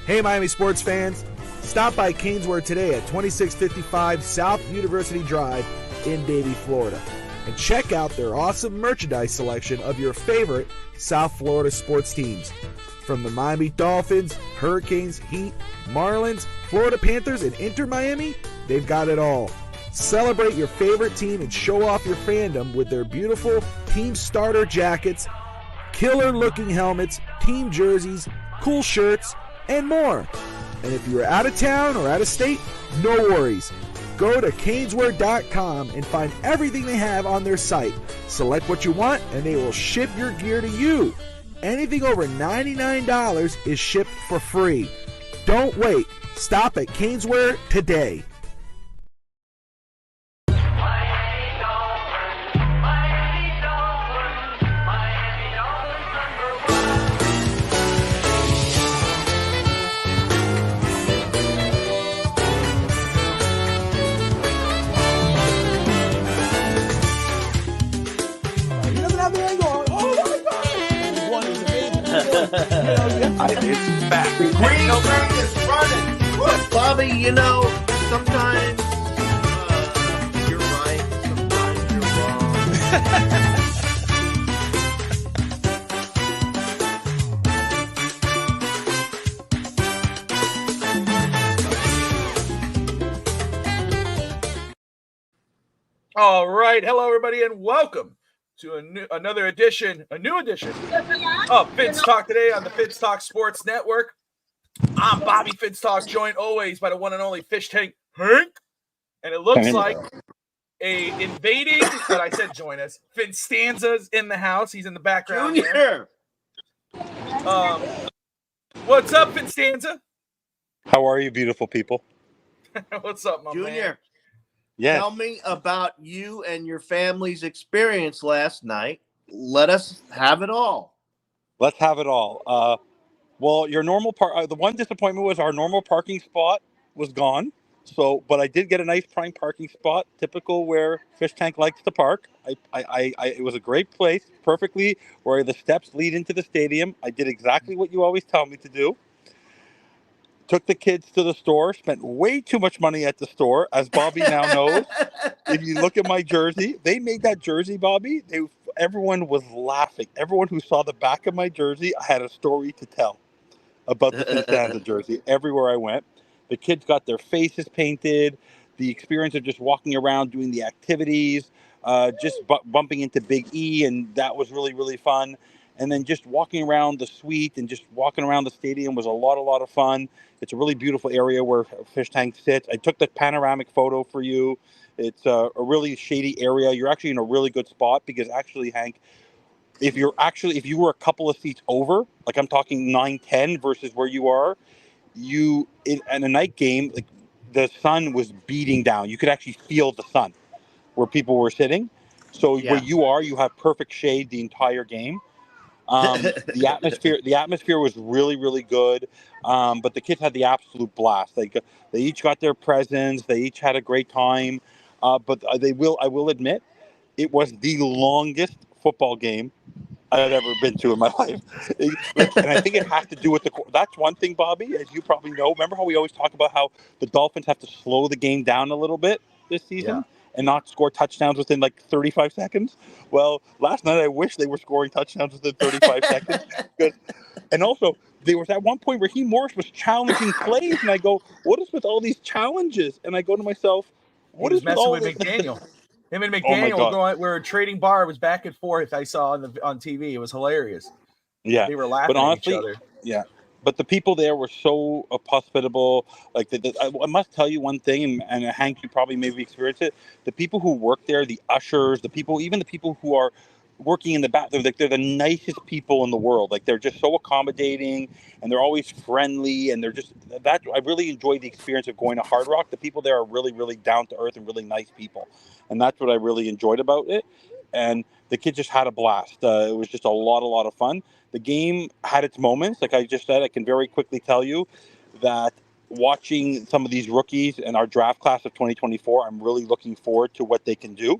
Hey, Miami sports fans. Stop by Caneswear today at 2655 South University Drive in Davie, Florida. And check out their awesome merchandise selection of your favorite South Florida sports teams. From the Miami Dolphins, Hurricanes, Heat, Marlins, Florida Panthers, and Inter Miami, they've got it all. Celebrate your favorite team and show off your fandom with their beautiful team starter jackets, killer-looking helmets, team jerseys, cool shirts, and more. And if you're out of town or out of state, no worries. Go to Caneswear.com and find everything they have on their site. Select what you want, and they will ship your gear to you. Anything over $99 is shipped for free. Don't wait. Stop at Caneswear today. It's back. The green is running. Bobby, sometimes you're right, sometimes you're wrong. All right. Hello, everybody, and welcome to a new edition of Fitz Talk today on the Fitz Talk Sports Network. I'm Bobby Fitz Talk, joined always by the one and only Fish Tank Hank. And it looks like a invading, but I said join us. Finstanza's in the house. He's in the background. Junior. What's up, Finstanza? How are you, beautiful people? What's up, my Junior. man? Yes. Tell me about you and your family's experience last night. Let us have it all. Let's have it all. Well, your normal the one disappointment was our normal parking spot was gone. So, but I did get a nice prime parking spot, typical where Fish Tank likes to park. It was a great place, perfectly where the steps lead into the stadium. I did exactly what you always tell me to do. Took the kids to the store, spent way too much money at the store, as Bobby now knows. If you look at my jersey, they made that jersey, Bobby. Everyone was laughing. Everyone who saw the back of my jersey, I had a story to tell about the Finstanza jersey everywhere I went. The kids got their faces painted. The experience of just walking around doing the activities, just bumping into Big E, and that was really, really fun. And then just walking around the suite and just walking around the stadium was a lot of fun. It's a really beautiful area where Fish Tank sits. I took the panoramic photo for you. It's a really shady area. You're actually in a really good spot because actually, Hank, if you were a couple of seats over, like I'm talking 9-10 versus where you are, in a night game, like the sun was beating down. You could actually feel the sun where people were sitting. So where you are, you have perfect shade the entire game. The atmosphere was really, really good. But the kids had the absolute blast. They each got their presents. They each had a great time. But I will admit, it was the longest football game I've ever been to in my life. And I think it has to do with that's one thing, Bobby, as you probably know. Remember how we always talk about how the Dolphins have to slow the game down a little bit this season and not score touchdowns within like 35 seconds? Well, last night I wish they were scoring touchdowns within 35 seconds. And also, there was at one point where Morris was challenging plays, and I go, what is with all these challenges? And I go to myself, what is messing with McDaniel? Him and McDaniel were trading bar. It was back and forth. I saw on TV. It was hilarious. Yeah, they were laughing at each other. Yeah, but the people there were so hospitable. Like I must tell you one thing, and Hank, you probably maybe experienced it. The people who work there, the ushers, even the people who are working in the bathroom, they're the nicest people in the world. Like they're just so accommodating, and they're always friendly, and they're just that. I really enjoyed the experience of going to Hard Rock. The people there are really, really down to earth and really nice people, and that's what I really enjoyed about it. And the kids just had a blast. It was just a lot of fun. The game had its moments. Like I just said, I can very quickly tell you that watching some of these rookies in our draft class of 2024, I'm really looking forward to what they can do.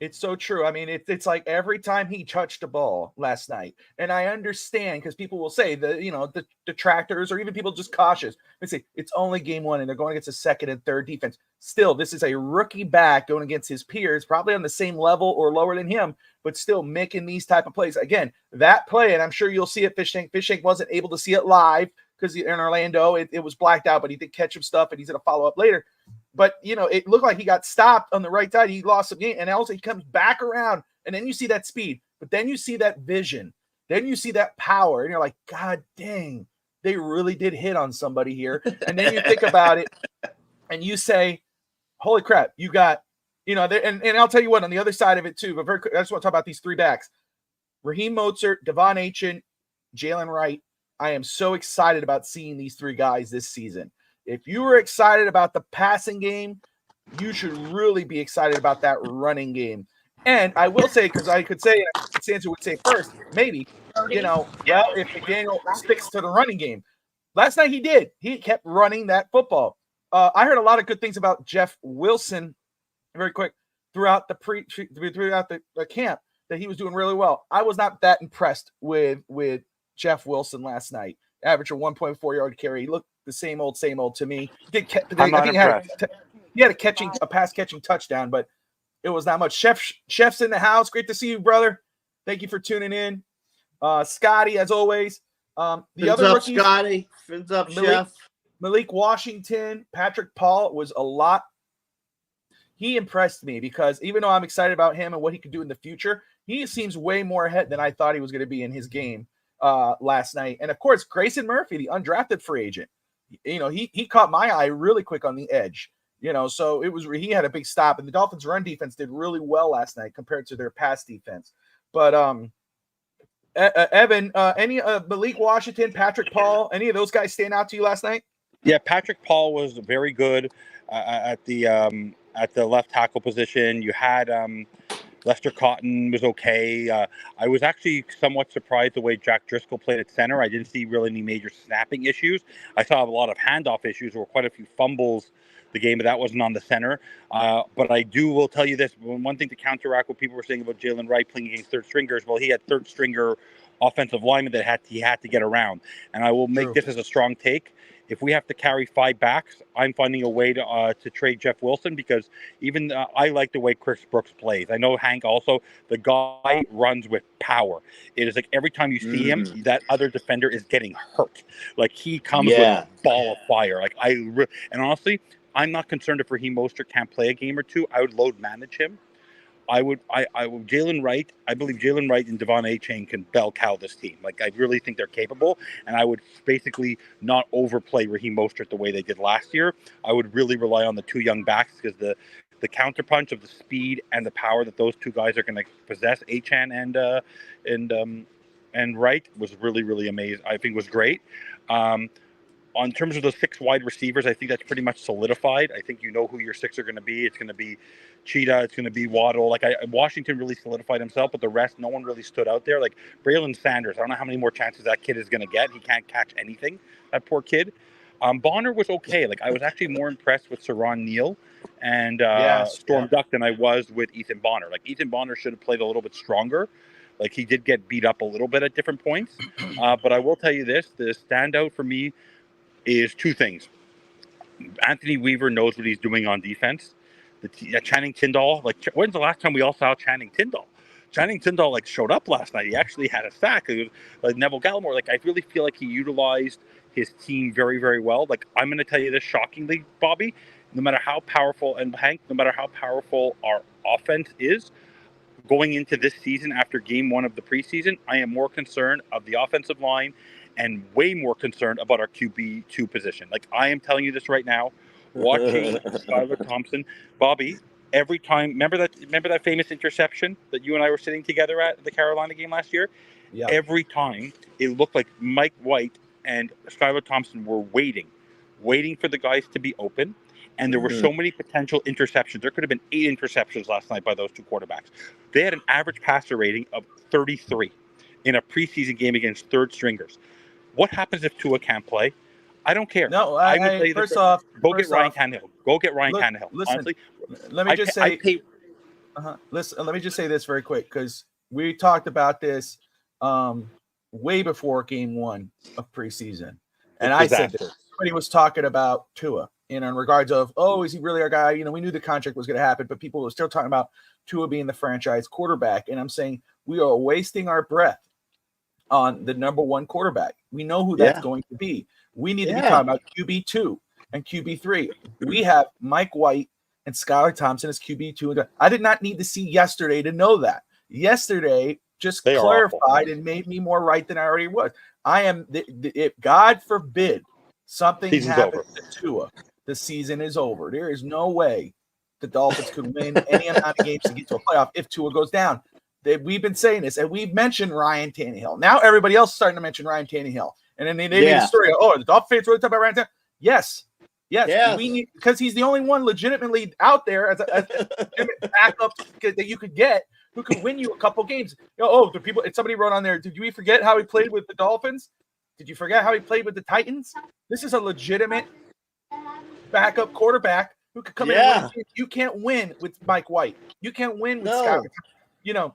It's so true. I mean, it's like every time he touched a ball last night, and I understand because people will say the detractors or even people just cautious. They say it's only game one and they're going against a second and third defense. Still, this is a rookie back going against his peers, probably on the same level or lower than him, but still making these type of plays. Again, that play, and I'm sure you'll see it. Fish Tank wasn't able to see it live because in Orlando it was blacked out, but he did catch some stuff and he's going to follow up later. But, it looked like he got stopped on the right side. He lost some game. And also he comes back around. And then you see that speed. But then you see that vision. Then you see that power. And you're like, God dang, they really did hit on somebody here. And then you think about it. And you say, holy crap, you got, and I'll tell you what, on the other side of it too. But very quick, I just want to talk about these three backs. Raheem Mostert, Devon Achane, Jalen Wright. I am so excited about seeing these three guys this season. If you were excited about the passing game, you should really be excited about that running game. And I will say, because I could say, Sansa would say first, maybe, well, if McDaniel sticks to the running game. Last night he did. He kept running that football. I heard a lot of good things about Jeff Wilson, very quick, throughout the camp, that he was doing really well. I was not that impressed with Jeff Wilson last night. Average a 1.4 yard carry. He looked the same old to me. He had a pass catching touchdown, but it was not much. Chef's in the house. Great to see you, brother. Thank you for tuning in. Scotty, as always. The other rookies, Scotty. Fins up, Chef. Malik Washington, Patrick Paul was a lot. He impressed me because even though I'm excited about him and what he could do in the future, he seems way more ahead than I thought he was going to be in his game last night. And of course, Grayson Murphy, the undrafted free agent, he caught my eye really quick on the edge, so he had a big stop, and the Dolphins run defense did really well last night compared to their pass defense. But Evan, any Malik Washington, Patrick Paul, any of those guys stand out to you last night? Yeah, Patrick Paul was very good at the left tackle position. You had Lester Cotton was okay. I was actually somewhat surprised the way Jack Driscoll played at center. I didn't see really any major snapping issues. I saw a lot of handoff issues. There were quite a few fumbles the game, but that wasn't on the center. But will tell you this. One thing to counteract what people were saying about Jalen Wright playing against third stringers, well, he had third stringer offensive linemen that he had to get around. And I will make this as a strong take. If we have to carry 5 backs, I'm finding a way to trade Jeff Wilson because even I like the way Chris Brooks plays. I know Hank also. The guy runs with power. It is like every time you see him, that other defender is getting hurt. Like he comes with a ball of fire. And honestly, I'm not concerned if Raheem Mostert can't play a game or two. I would load manage him. I would Jalen Wright. I believe Jalen Wright and Devon Achane can bell cow this team. I really think they're capable, and I would basically not overplay Raheem Mostert the way they did last year. I would really rely on the 2 young backs because the counterpunch of the speed and the power that those 2 guys are going to possess, Achane and Wright, was really, really amazing. I think was great. On terms of the 6 wide receivers, I think that's pretty much solidified. I think you know who your 6 are going to be. It's going to be Cheetah. It's going to be Waddle. Washington really solidified himself, but the rest, no one really stood out there. Braylon Sanders, I don't know how many more chances that kid is going to get. He can't catch anything, that poor kid. Bonner was okay. I was actually more impressed with Saron Neal and Storm Duck than I was with Ethan Bonner. Ethan Bonner should have played a little bit stronger. He did get beat up a little bit at different points. But I will tell you this, the standout for me is 2 things. Anthony Weaver knows what he's doing on defense. Channing Tindall, when's the last time we all saw Channing Tindall? Channing Tindall showed up last night. He actually had a sack. It was Neville Gallimore. I really feel like he utilized his team very, very well. I'm going to tell you this shockingly, Bobby, no matter how powerful, and Hank, no matter how powerful our offense is, going into this season after game 1 of the preseason, I am more concerned of the offensive line and way more concerned about our QB2 position. I am telling you this right now, watching Skylar Thompson, Bobby, every time, remember that famous interception that you and I were sitting together at the Carolina game last year? Yeah. Every time it looked like Mike White and Skylar Thompson were waiting for the guys to be open. And there were so many potential interceptions. There could have been 8 interceptions last night by those 2 quarterbacks. They had an average passer rating of 33 in a preseason game against third stringers. What happens if Tua can't play? I don't care. No, I would say go get Ryan Tannehill. Go get Ryan Tannehill. Listen, honestly, let me just say, Listen, let me just say this very quick because we talked about this way before game 1 of preseason. And I said that everybody was talking about Tua in regards of, oh, is he really our guy? You know, we knew the contract was going to happen, but people were still talking about Tua being the franchise quarterback. And I'm saying we are wasting our breath on the number 1 quarterback. We know who that's going to be. We need to be talking about QB2 and QB3. We have Mike White and Skylar Thompson as QB2. I did not need to see yesterday to know that. Yesterday just clarified and made me more right than I already was. I am, if God forbid something happens to Tua, the season is over. There is no way the Dolphins could win any amount of games to get to a playoff if Tua goes down. We've been saying this, and we've mentioned Ryan Tannehill. Now everybody else is starting to mention Ryan Tannehill. And then they made a story, the Dolphins really talk about Ryan Tannehill. Yes. We need, because he's the only one legitimately out there as a backup that you could get who could win you a couple games. Somebody wrote on there, did you forget how he played with the Dolphins? Did you forget how he played with the Titans? This is a legitimate backup quarterback who could come in and win. You can't win with Mike White. You can't win with Scott. You know,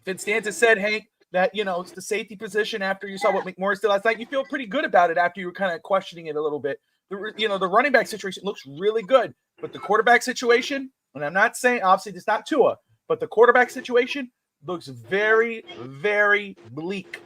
Vinstanza said, Hank, that, it's the safety position after you saw what McMorris did last night. You feel pretty good about it after you were kind of questioning it a little bit. The running back situation looks really good, but the quarterback situation, and I'm not saying, obviously, it's not Tua, but the quarterback situation looks very, very bleak.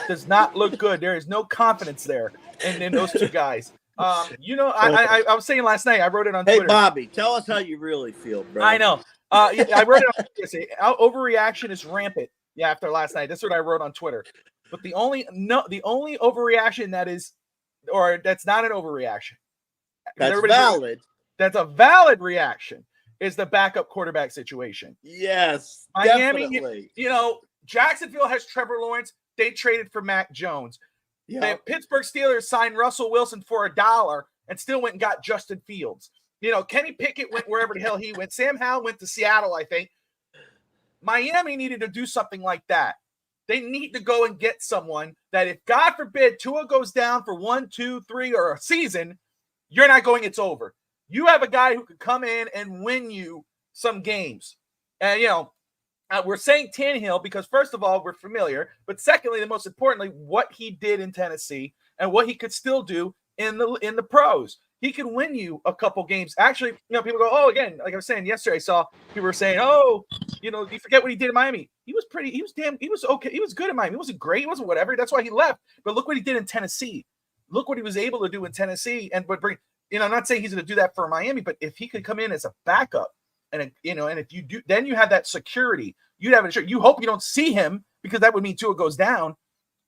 Does not look good. There is no confidence there in those two guys. I was saying last night, I wrote it on Twitter. Hey, Bobby, tell us how you really feel, bro. I know. I wrote it on Twitter. Overreaction is rampant. Yeah, after last night. That's what I wrote on Twitter. But the only overreaction that's not an overreaction. That's valid. That's a valid reaction is the backup quarterback situation. Yes, Miami, definitely. Jacksonville has Trevor Lawrence. They traded for Mac Jones. Yep. The Pittsburgh Steelers signed Russell Wilson for $1 and still went and got Justin Fields. Kenny Pickett went wherever the hell he went. Sam Howell went to Seattle, I think. Miami needed to do something like that. They need to go and get someone that if, God forbid, Tua goes down for 1, 2, 3, or a season, you're not going, it's over. You have a guy who could come in and win you some games. And, we're saying Tannehill because, first of all, we're familiar. But secondly, and most importantly, what he did in Tennessee and what he could still do in the pros. He can win you a couple games. Actually, people go, again, like I was saying yesterday, I saw people were saying, you forget what he did in Miami. He was okay. He was good in Miami. He wasn't great. He wasn't whatever. That's why he left. But look what he did in Tennessee. Look what he was able to do in Tennessee. I'm not saying he's going to do that for Miami, but if he could come in as a backup and if you do, then you have that security. You'd have it. You hope you don't see him because that would mean Tua goes down.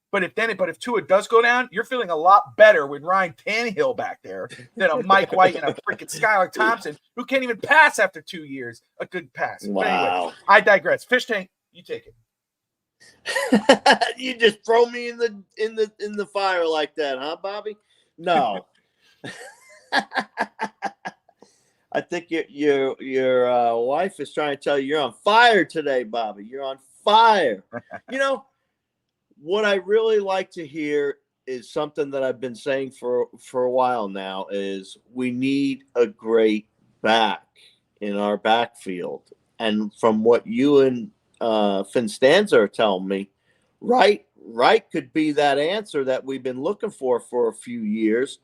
But if Tua does go down, you're feeling a lot better with Ryan Tannehill back there than a Mike White and a freaking Skylar Thompson who can't even pass after 2 years. A good pass. Wow. But anyway, I digress. Fish Tank, you take it. You just throw me in the fire like that, huh, Bobby? No. I think your wife is trying to tell you you're on fire today, Bobby. You're on fire. What I really like to hear is something that I've been saying for a while now is we need a great back in our backfield. And from what you and Finstanza are telling me, right could be that answer that we've been looking for a few years,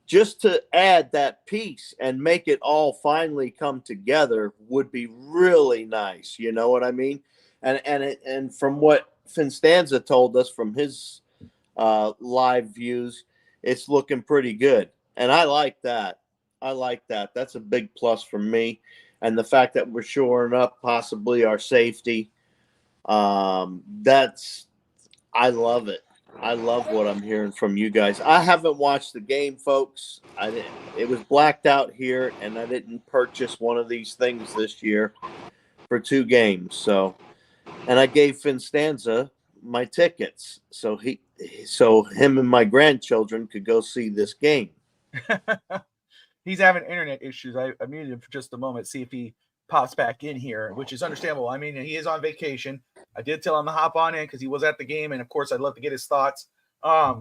just to add that piece and make it all finally come together would be really nice. You know what I mean? And from what Finstanza told us from his live views, it's looking pretty good. And I like that. That's a big plus for me. And the fact that we're shoring up possibly our safety, I love it. I love what I'm hearing from you guys. I haven't watched the game, folks. It was blacked out here, and I didn't purchase one of these things this year for 2 games. And I gave Finstanza my tickets so him and my grandchildren could go see this game. He's having internet issues. I muted him for just a moment, see if he pops back in here, which is understandable. I mean, he is on vacation. I did tell him to hop on in because he was at the game, and of course, I'd love to get his thoughts. I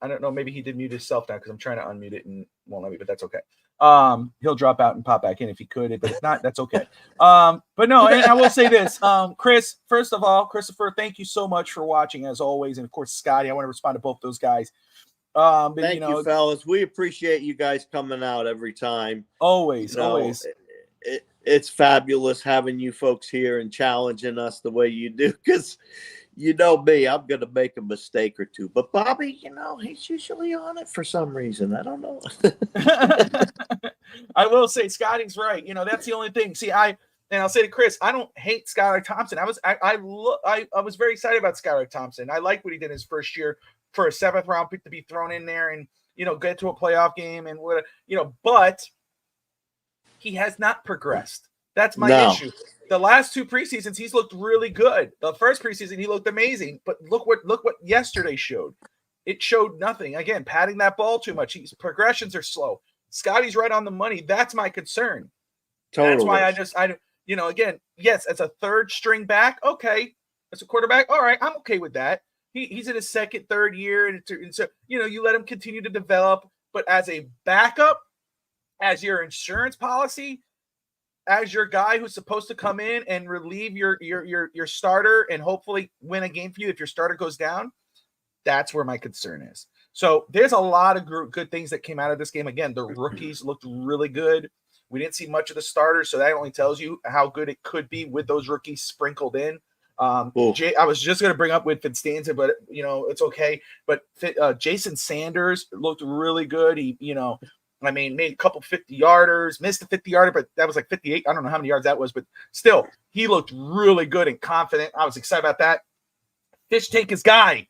don't know. Maybe he did mute himself now because I'm trying to unmute it and won't let me, but that's okay. He'll drop out and pop back in if he could, but if not, that's okay. But no, and I will say this, Chris, first of all, Christopher, thank you so much for watching as always. And of course, Scotty, I want to respond to both those guys. But, thank you, fellas. We appreciate you guys coming out every time. Always, always. It's fabulous having you folks here and challenging us the way you do, because you know me, I'm going to make a mistake or two. But Bobby, he's usually on it for some reason. I don't know. I will say Scotty's right. That's the only thing. See, I'll say to Chris, I don't hate Skylar Thompson. I was very excited about Skylar Thompson. I like what he did his first year for a 7th round pick to be thrown in there and, get to a playoff game and what, but he has not progressed. That's my issue. The last 2 preseasons, he's looked really good. The first preseason, he looked amazing. But look what yesterday showed. It showed nothing. Again, patting that ball too much. His progressions are slow. Scotty's right on the money. That's my concern. Totally. That's why again, yes, as a 3rd string back, okay. As a quarterback, all right, I'm okay with that. He's in his 2nd, 3rd year, and so you let him continue to develop. But as a backup, as your insurance policy, as your guy who's supposed to come in and relieve your starter and hopefully win a game for you if your starter goes down, that's where my concern is. So there's a lot of good things that came out of this game. Again, the rookies looked really good. We didn't see much of the starters, so that only tells you how good it could be with those rookies sprinkled in. I was just going to bring up with Fitzstanza, but it's okay. But Jason Sanders looked really good. He, made a couple 50-yarders, missed a 50-yarder, but that was like 58. I don't know how many yards that was, but still, he looked really good and confident. I was excited about that. Fish Tank his guy.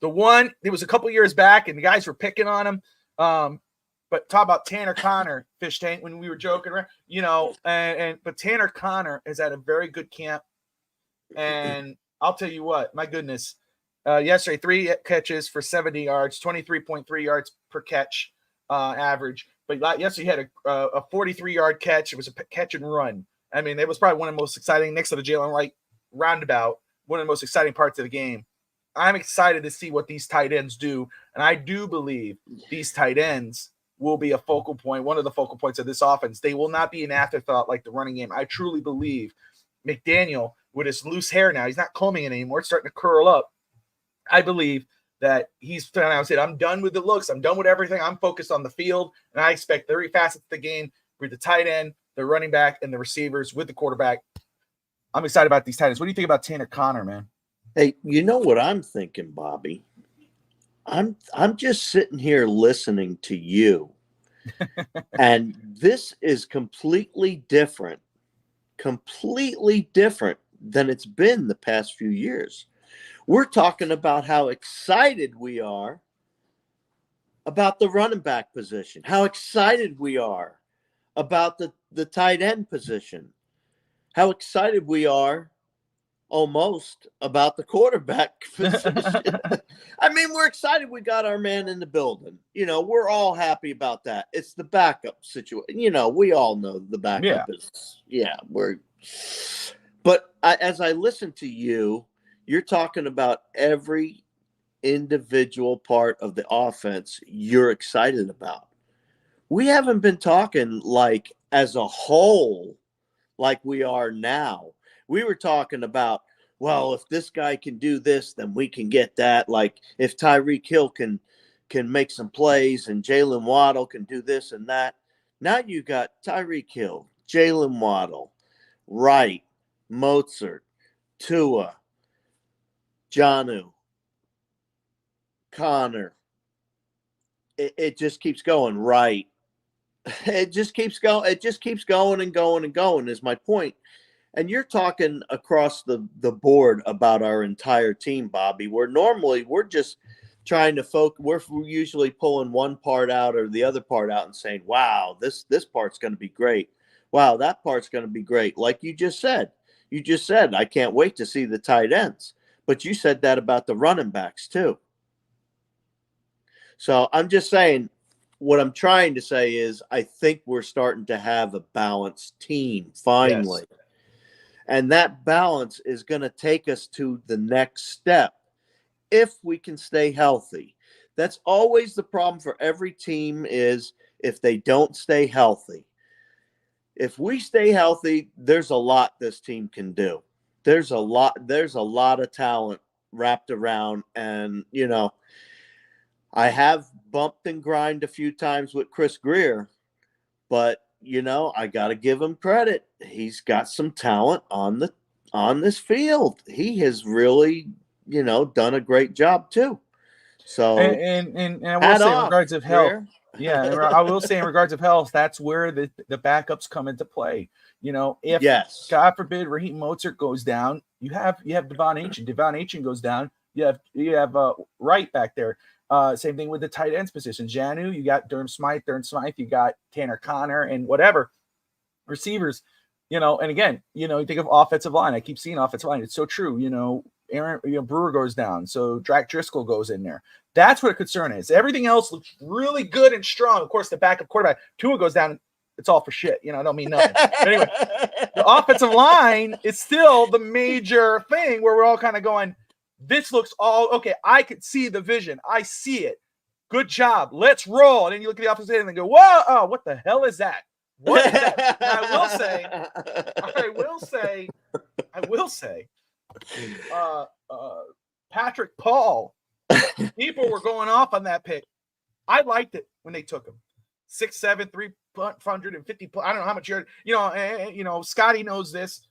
The one, it was a couple years back, and the guys were picking on him. But talk about Tanner Connor, Fish Tank, when we were joking around, but Tanner Connor is at a very good camp. And I'll tell you what, my goodness, yesterday, 3 catches for 70 yards, 23.3 yards per catch. Average, but yesterday he had a 43-yard catch. It was a catch and run. I mean, it was probably one of the most exciting, next to the Jalen Wright roundabout, one of the most exciting parts of the game. I'm excited to see what these tight ends do, and I do believe these tight ends will be a focal point, one of the focal points of this offense. They will not be an afterthought like the running game. I truly believe McDaniel, with his loose hair now, he's not combing it anymore. It's starting to curl up. I believe that he's trying to say, I'm done with the looks. I'm done with everything. I'm focused on the field, and I expect 30 facets of the game with the tight end, the running back, and the receivers with the quarterback. I'm excited about these tight ends. What do you think about Tanner Connor, man? Hey, you know what I'm thinking, Bobby? I'm just sitting here listening to you, and this is completely different than it's been the past few years. We're talking about how excited we are about the running back position, how excited we are about the tight end position, how excited we are almost about the quarterback position. I mean, we're excited we got our man in the building. We're all happy about that. It's the backup situation. We all know the backup is, But as I listen to you, you're talking about every individual part of the offense you're excited about. We haven't been talking like as a whole like we are now. We were talking about, well, if this guy can do this, then we can get that. Like if Tyreek Hill can make some plays and Jalen Waddle can do this and that. Now you got Tyreek Hill, Jalen Waddle, Wright, Mozart, Tua, Jonnu, Connor. It just keeps going, right? It just keeps going. It just keeps going and going and going is my point. And you're talking across the board about our entire team, Bobby, where normally we're just trying to focus. We're usually pulling one part out or the other part out and saying, wow, this part's going to be great. Wow, that part's going to be great. Like you just said, I can't wait to see the tight ends. But you said that about the running backs too. So I'm just saying, what I'm trying to say is I think we're starting to have a balanced team finally. Yes. And that balance is going to take us to the next step if we can stay healthy. That's always the problem for every team is if they don't stay healthy. If we stay healthy, there's a lot this team can do. There's a lot of talent wrapped around. And, you know, I have bumped and grind a few times with Chris Greer, but, you know, I got to give him credit. He's got some talent on this field. He has really, you know, done a great job too. So, and I will say in regards of health, yeah, I will say in regards of health, that's where the backups come into play. You know, if God forbid Raheem Mostert goes down, you have Devon Achane. Devon Achane goes down, you have Wright back there. Same thing with the tight ends position. Janu, you got Durham Smythe, you got Tanner Connor, and whatever receivers. You know, and again, you know, you think of offensive line. I keep seeing offensive line. It's so true. You know, Brewer goes down, so Dak Driscoll goes in there. That's what a concern is. Everything else looks really good and strong. Of course, the backup quarterback, Tua, goes down. It's all for shit. You know, I don't mean nothing. But anyway, the offensive line is still the major thing where we're all kind of going, this looks all okay. I could see the vision. I see it. Good job. Let's roll. And then you look at the offensive end and go, whoa, oh, what the hell is that? What is that? And I will say, Patrick Paul, people were going off on that pick. I liked it when they took him. 6'7", 350. I don't know how much Scotty knows this.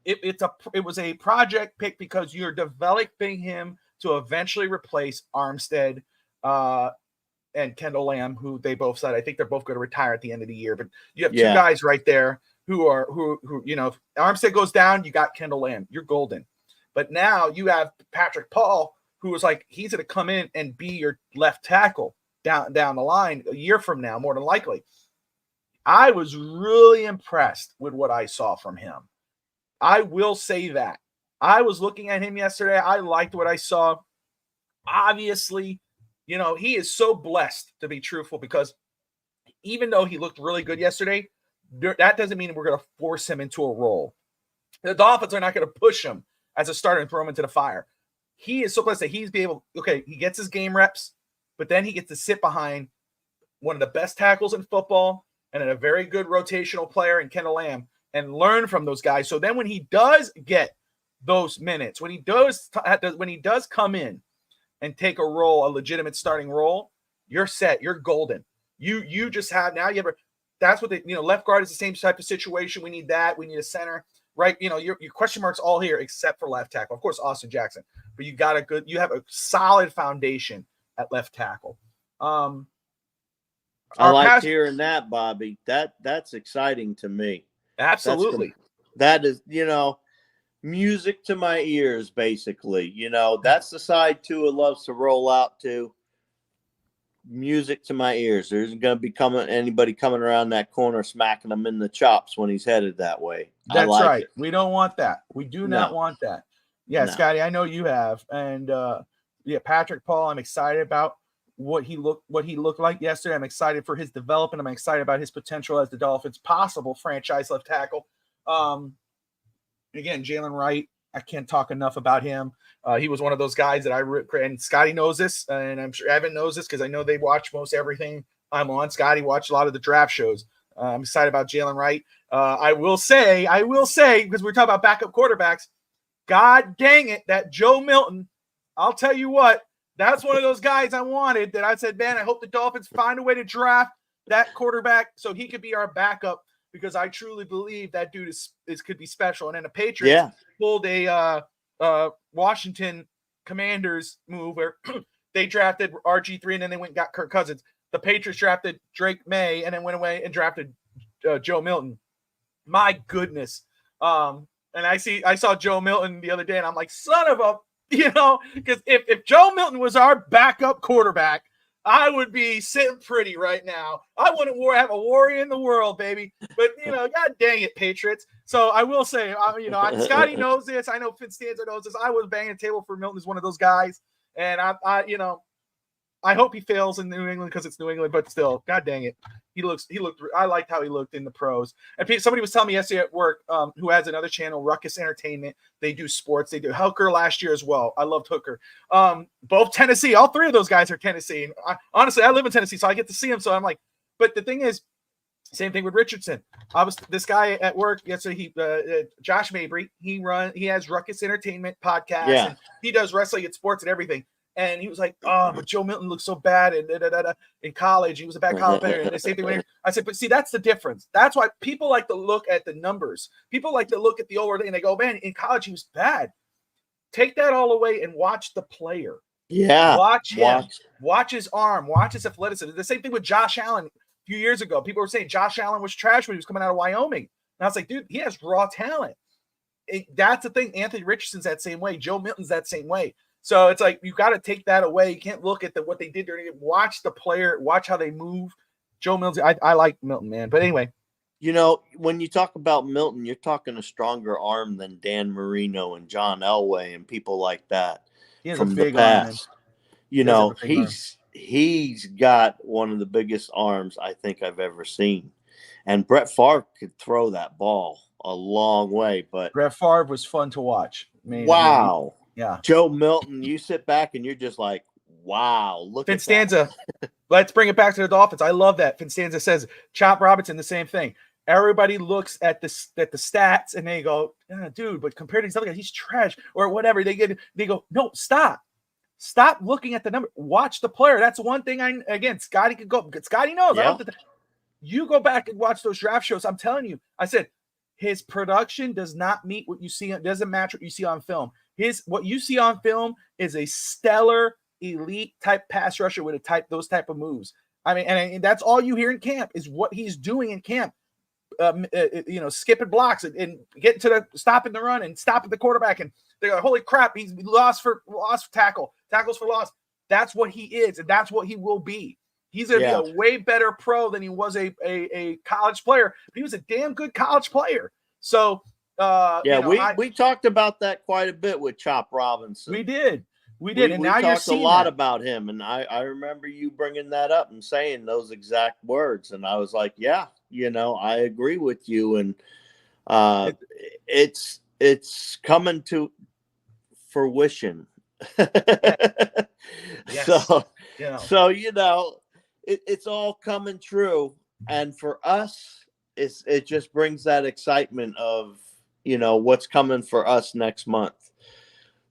It was a project pick because you're developing him to eventually replace Armstead and Kendall Lamb, who they both said I think they're both going to retire at the end of the year. But you have two guys right there who you know, if Armstead goes down, you got Kendall Lamb. You're golden. But now you have Patrick Paul, who was like, he's going to come in and be your left tackle down the line a year from now, more than likely. I was really impressed with what I saw from him. I will say that. I was looking at him yesterday. I liked what I saw. Obviously, you know, he is so blessed, to be truthful, because even though he looked really good yesterday, that doesn't mean we're going to force him into a role. The Dolphins are not going to push him as a starter and throw him into the fire. He is so blessed that he's be able, he gets his game reps, but then he gets to sit behind one of the best tackles in football and a very good rotational player in Kendall Lamb and learn from those guys. So then when he does get those minutes, when he does come in and take a role, a legitimate starting role, you're set. You're golden. You just have now. That's what left guard is the same type of situation. We need that. We need a center, right? You know, your question marks all here except for left tackle. Of course, Austin Jackson, but you have a solid foundation at left tackle. I like hearing that, Bobby. That's exciting to me. Absolutely. That is, music to my ears, basically. That's the side Tua loves to roll out to. Music to my ears. There isn't going to be anybody coming around that corner smacking him in the chops when he's headed that way. That's right. We don't want that. We do not want that. Yeah, no. Scotty, I know you have. And Patrick Paul, I'm excited about what he looked like yesterday. I'm excited for his development. I'm excited about his potential as the Dolphins' possible franchise left tackle. Again, Jalen Wright, I can't talk enough about him. He was one of those guys that and Scotty knows this, and I'm sure Evan knows this because I know they watch most everything I'm on. Scotty watched a lot of the draft shows. I'm excited about Jalen Wright. I will say, because we're talking about backup quarterbacks, God dang it, that Joe Milton, I'll tell you what, that's one of those guys I wanted that I said, man, I hope the Dolphins find a way to draft that quarterback so he could be our backup, because I truly believe that dude could be special. And then the Patriots pulled a Washington Commanders move where they drafted RG3 and then they went and got Kirk Cousins. The Patriots drafted Drake May and then went away and drafted Joe Milton. My goodness. And I saw Joe Milton the other day and I'm like, son of a, because if Joe Milton was our backup quarterback, I would be sitting pretty right now. I wouldn't have a worry in the world, baby. But, God dang it, Patriots. So I will say, Scotty knows this. I know Fitz Stanza knows this. I was banging the table for Milton as one of those guys. And I hope he fails in New England because it's New England, but still, God dang it. I liked how he looked in the pros. And somebody was telling me yesterday at work, who has another channel, Ruckus Entertainment. They do sports. They do Hooker last year as well. I loved Hooker. Both Tennessee. All three of those guys are Tennessee. And honestly, I live in Tennessee, so I get to see them. So I'm like, But the thing is, same thing with Richardson. This guy at work yesterday. Josh Mabry. He has Ruckus Entertainment podcast, and he does wrestling and sports and everything. And he was like, "Oh, but Joe Milton looks so bad in college. He was a bad college player." And the same thing. I said, "But see, that's the difference. That's why people like to look at the numbers. People like to look at the old thing, and they go, man, in college he was bad. Take that all away and watch the player. Yeah, watch him. Watch his arm. Watch his athleticism. The same thing with Josh Allen. A few years ago, people were saying Josh Allen was trash when he was coming out of Wyoming. And I was like, dude, he has raw talent. That's the thing. Anthony Richardson's that same way. Joe Milton's that same way. So it's like you got to take that away. You can't look at what they did during it. Watch the player. Watch how they move. Joe Milton. I like Milton, man. But anyway. You know, when you talk about Milton, you're talking a stronger arm than Dan Marino and John Elway and people like that from the past. You know, he's got one of the biggest arms I think I've ever seen. And Brett Favre could throw that ball a long way. But Brett Favre was fun to watch. Wow. Yeah. Joe Milton, you sit back and you're just like, wow, look at Finstanza. Let's bring it back to the Dolphins. I love that. Finstanza says, Chop Robinson, the same thing. Everybody looks at the stats and they go, dude, but compared to these other guys, he's trash or whatever. They go, no, stop looking at the number. Watch the player. That's one thing. Scotty could go. Scotty knows. Yeah. You go back and watch those draft shows. I'm telling you. I said his production does not meet what you see. Doesn't match what you see on film. What you see on film is a stellar, elite type pass rusher with those type of moves. I mean, and that's all you hear in camp is what he's doing in camp. Skipping blocks and getting to the stopping the run and stopping the quarterback, and they're like, holy crap, he's lost for tackles for loss. That's what he is, and that's what he will be. He's gonna be a way better pro than he was a college player, but he was a damn good college player. So we talked about that quite a bit with Chop Robinson. We did. And we now you're talked seeing a lot about him, and I remember you bringing that up and saying those exact words, and I was like, yeah, I agree with you, and it's coming to fruition. Yes. So it's all coming true, and for us, it just brings that excitement of what's coming for us next month.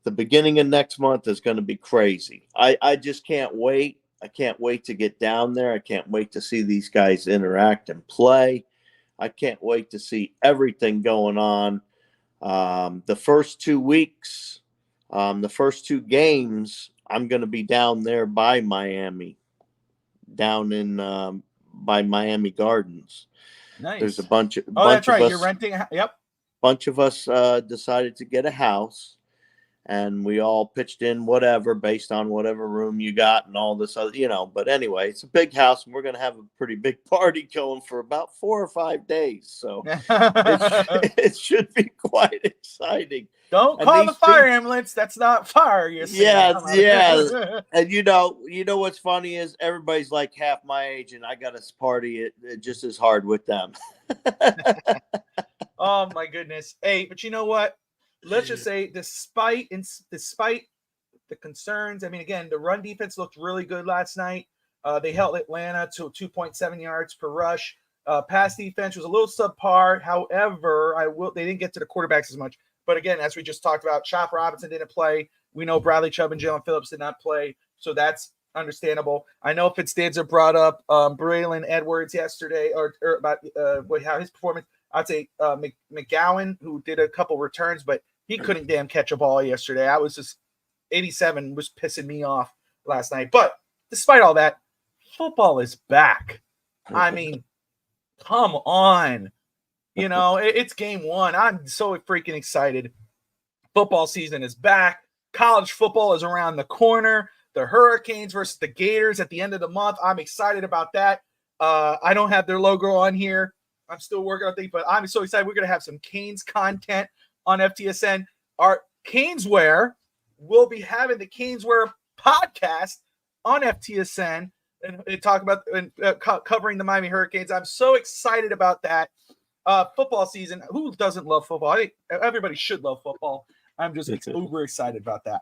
The beginning of next month is going to be crazy. I just can't wait. I can't wait to get down there. I can't wait to see these guys interact and play. I can't wait to see everything going on. The first 2 weeks, the first 2 games, I'm going to be down there by Miami, down in by Miami Gardens. Nice. There's a bunch of that's right. Of us, you're renting. Yep. Bunch of us decided to get a house. And we all pitched in whatever based on whatever room you got and all this other, But anyway, it's a big house, and we're going to have a pretty big party going for about 4 or 5 days. So it should be quite exciting. Don't call the fire ambulance. That's not fire. Yeah. And you know what's funny is everybody's like half my age, and I got to party it just as hard with them. Oh my goodness. Hey, but you know what? Let's just say, despite the concerns, I mean, again, the run defense looked really good last night. They held Atlanta to 2.7 yards per rush. Pass defense was a little subpar. However, they didn't get to the quarterbacks as much. But again, as we just talked about, Chop Robinson didn't play. We know Bradley Chubb and Jalen Phillips did not play, so that's understandable. I know Fitzdanza brought up Braylon Edwards yesterday, or about how his performance. I'd say McGowan, who did a couple returns, but he couldn't damn catch a ball yesterday. I was just 87 was pissing me off last night. But despite all that, football is back. I mean, come on. It's game 1. I'm so freaking excited. Football season is back. College football is around the corner. The Hurricanes versus the Gators at the end of the month. I'm excited about that. I don't have their logo on here. I'm still working on things, but I'm so excited. We're going to have some Canes content on FTSN. Our Caneswear will be having the Caneswear podcast on FTSN and talk about covering the Miami Hurricanes. I'm so excited about that. Football season. Who doesn't love football? I think everybody should love football. I'm just uber excited about that.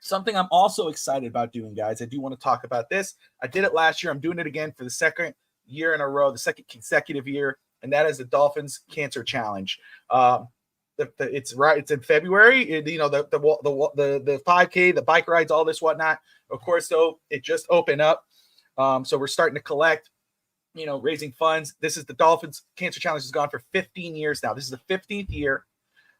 Something I'm also excited about doing, guys. I do want to talk about this. I did it last year. I'm doing it again for the second year in a row, the second consecutive year, and that is the Dolphins Cancer Challenge. It's in February. The 5K, the bike rides, all this whatnot. Of course, though, it just opened up, so we're starting to collect. Raising funds. This is the Dolphins Cancer Challenge has gone for 15 years now. This is the 15th year.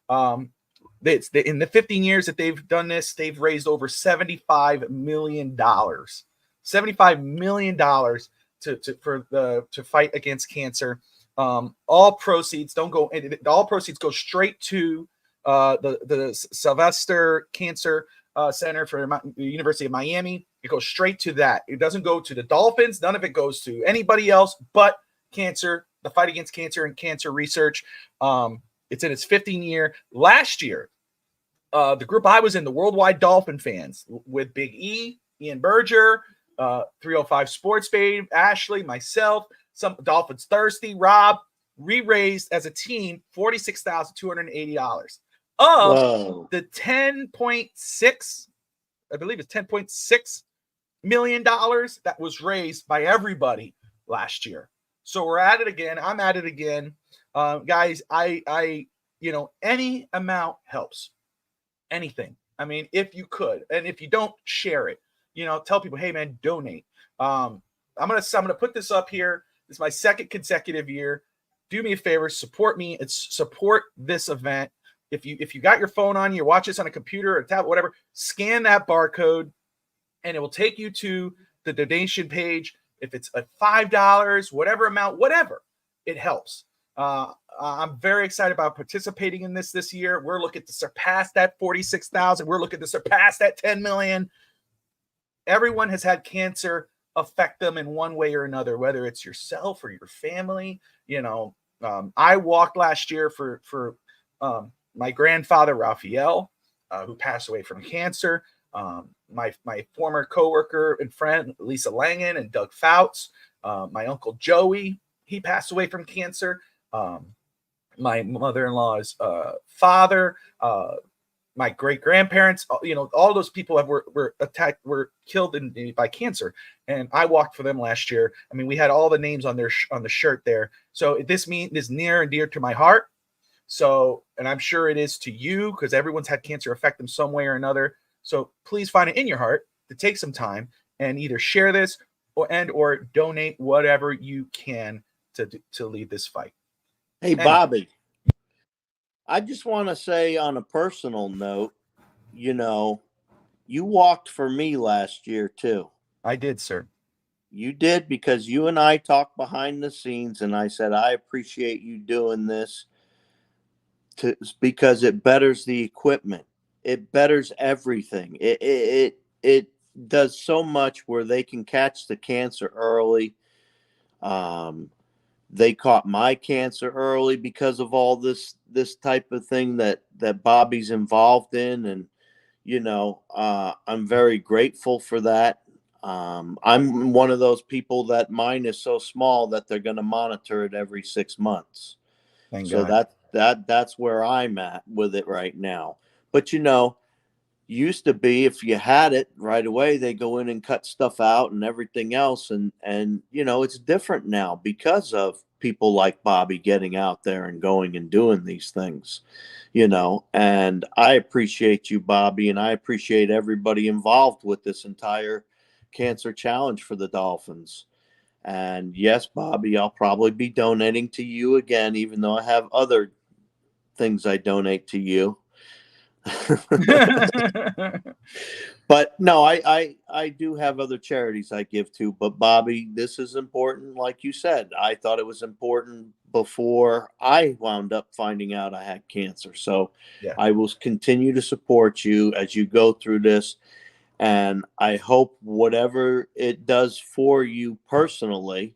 In the 15 years that they've done this, they've raised over $75 million. $75 million to fight against cancer. All proceeds go straight to the Sylvester Cancer Center for the University of Miami. It goes straight to that. It doesn't go to the Dolphins. None of it goes to anybody else but cancer, the fight against cancer and cancer research. It's in its 15th year. Last year, the group I was in, the Worldwide Dolphin Fans, with Big E, Ian Berger, 305 Sports Babe, Ashley, myself, some Dolphins Thirsty, Rob, we raised as a team $46,280 of the 10.6, I believe it's $10.6 million that was raised by everybody last year. So we're at it again. I'm at it again. Guys, I any amount helps. Anything. I mean, if you could, and if you don't, share it. Tell people, hey man, donate. I'm gonna put this up here. This is my second consecutive year. Do me a favor, support me. Support this event. If you got your phone on you, watch this on a computer or tablet, whatever, scan that barcode, and it will take you to the donation page. If it's a $5, whatever amount, whatever, it helps. I'm very excited about participating in this year. We're looking to surpass that 46,000. We're looking to surpass that 10 million. Everyone has had cancer affect them in one way or another, whether it's yourself or your family. I walked last year for my grandfather, Raphael, who passed away from cancer. My former coworker and friend, Lisa Langen and Doug Fouts. My uncle Joey, he passed away from cancer. My mother-in-law's father, my great-grandparents, all those people were attacked, were killed by cancer, and I walked for them last year. I mean, we had all the names on the shirt there. So this is near and dear to my heart. So, and I'm sure it is to you, because everyone's had cancer affect them some way or another. So please find it in your heart to take some time and either share this or donate whatever you can to lead this fight. Hey, Bobby, I just want to say on a personal note, you walked for me last year too. I did, sir. You did, because you and I talked behind the scenes, and I said, I appreciate you doing this because it betters the equipment. It betters everything. It does so much where they can catch the cancer early. They caught my cancer early because of all this type of thing that Bobby's involved in. And, I'm very grateful for that. I'm one of those people that mine is so small that they're going to monitor it every 6 months. Thank so God. That's where I'm at with it right now. But, used to be, if you had it right away, they go in and cut stuff out and everything else. And it's different now because of people like Bobby getting out there and going and doing these things, and I appreciate you, Bobby, and I appreciate everybody involved with this entire cancer challenge for the Dolphins. And yes, Bobby, I'll probably be donating to you again, even though I have other things I donate to you. But no, I do have other charities I give to. But Bobby, this is important. Like you said, I thought it was important before I wound up finding out I had cancer. So yeah. I will continue to support you as you go through this. And I hope whatever it does for you personally,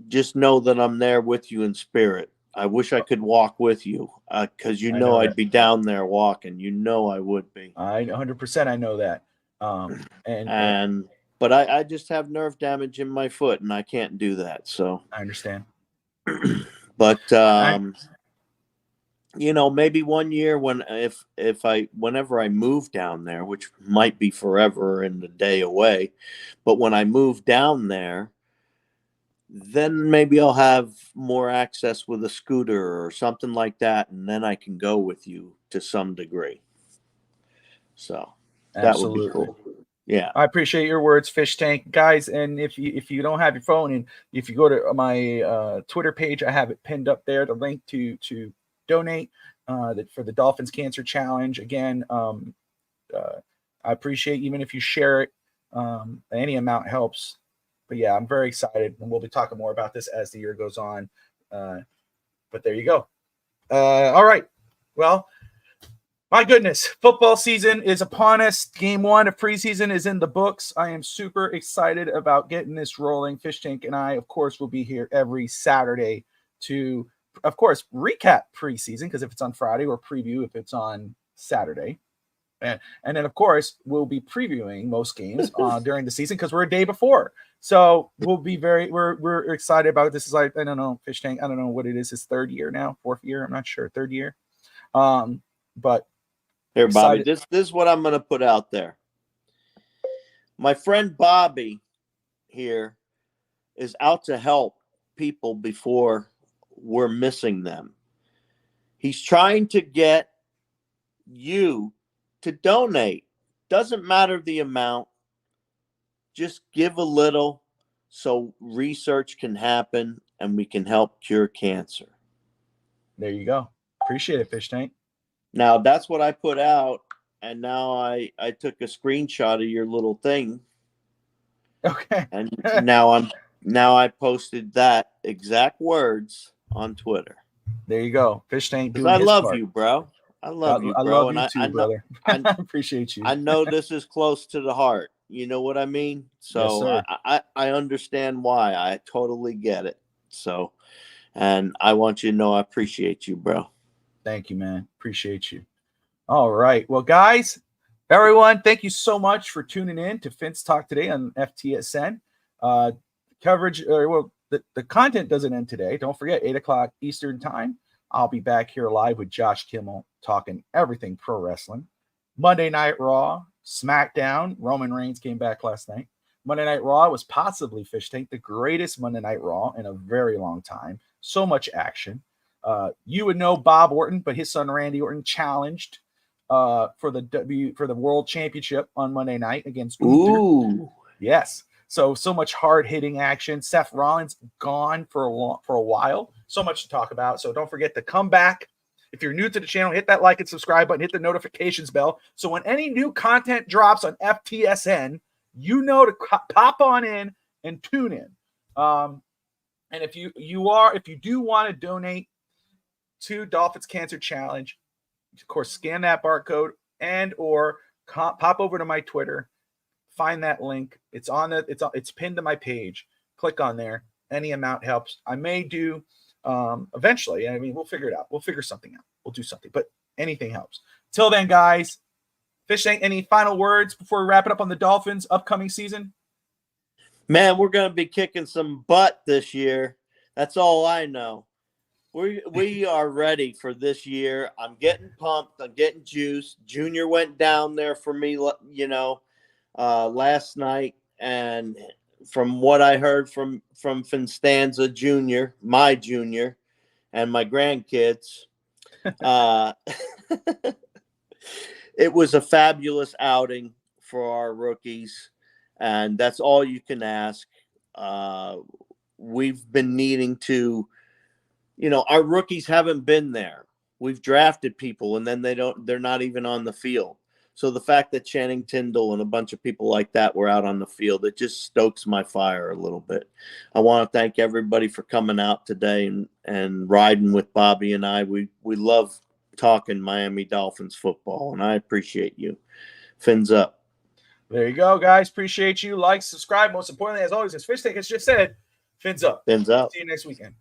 just know that I'm there with you in spirit. I wish I could walk with you because I'd be down there walking. I would be. 100%. I know that. But I just have nerve damage in my foot, and I can't do that. So I understand. But maybe one year whenever I move down there, which might be forever and a day away, but when I move down there, then maybe I'll have more access with a scooter or something like that, and then I can go with you to some degree. So that would be cool. Yeah. I appreciate your words, Fish Tank. Guys, and if you don't have your phone, and if you go to my Twitter page, I have it pinned up there, the link to donate for the Dolphins Cancer Challenge. Again, I appreciate even if you share it. Any amount helps. But yeah, I'm very excited, and we'll be talking more about this as the year goes on. But there you go. All right. Well, my goodness, football season is upon us. Game 1 of preseason is in the books. I am super excited about getting this rolling. Fish Tank and I, of course, will be here every Saturday to, of course, recap preseason, because if it's on Friday, or preview if it's on Saturday. And then, of course, we'll be previewing most games during the season because we're a day before. So we'll be we're excited about it. This is like, I don't know, Fish Tank, I don't know what it is, his third year now, fourth year, I'm not sure, third year. But here, Bobby, this is what I'm going to put out there. My friend Bobby here is out to help people before we're missing them. He's trying to get you to donate. Doesn't matter the amount. Just give a little so research can happen and we can help cure cancer. There you go. Appreciate it, Fish Tank. Now, that's what I put out, and now I took a screenshot of your little thing. Okay. And now I posted that exact words on Twitter. There you go. Fish Tank doing I his love part. you, bro. I love you, bro. I love you and too, brother. I appreciate you. I know this is close to the heart. You know what I mean? So yes, I understand why. I totally get it. So, and I want you to know I appreciate you, bro. Thank you, man. Appreciate you. All right. Well, guys, everyone, thank you so much for tuning in to Fin's Talk today on FTSN. Coverage, the content doesn't end today. Don't forget, 8 o'clock Eastern time. I'll be back here live with Josh Kimmel talking everything pro wrestling. Monday Night Raw, SmackDown. Roman Reigns came back last night. Monday Night Raw was possibly, Fish Tank, the greatest Monday Night Raw in a very long time. So much action. You would know Bob Orton, but his son Randy Orton challenged for the World Championship on Monday night against Gunther. Ooh, yes. So much hard-hitting action. Seth Rollins gone for a while. So much to talk about. So don't forget to come back. If you're new to the channel, hit that like and subscribe button. Hit the notifications bell. So when any new content drops on FTSN, you know to pop on in and tune in. And if you do want to donate to Dolphins Cancer Challenge, of course, scan that barcode and or pop over to my Twitter. Find that link. It's pinned to my page. Click on there. Any amount helps. I may do eventually. I mean, we'll figure it out. We'll figure something out. We'll do something, but anything helps. Till then, guys, Fish Tank, any final words before we wrap it up on the Dolphins upcoming season? Man, we're going to be kicking some butt this year. That's all I know. We are ready for this year. I'm getting pumped. I'm getting juiced. Junior went down there for me, last night, and from what I heard from Finstanza Jr., my junior, and my grandkids, it was a fabulous outing for our rookies, and that's all you can ask. We've been needing to, our rookies haven't been there. We've drafted people, and then they're not even on the field. So the fact that Channing Tindall and a bunch of people like that were out on the field, it just stokes my fire a little bit. I want to thank everybody for coming out today and riding with Bobby and I. We love talking Miami Dolphins football, and I appreciate you. Fins up. There you go, guys. Appreciate you. Like, subscribe. Most importantly, as always, as Fish Tank has just said, fins up. Fins up. See you next weekend.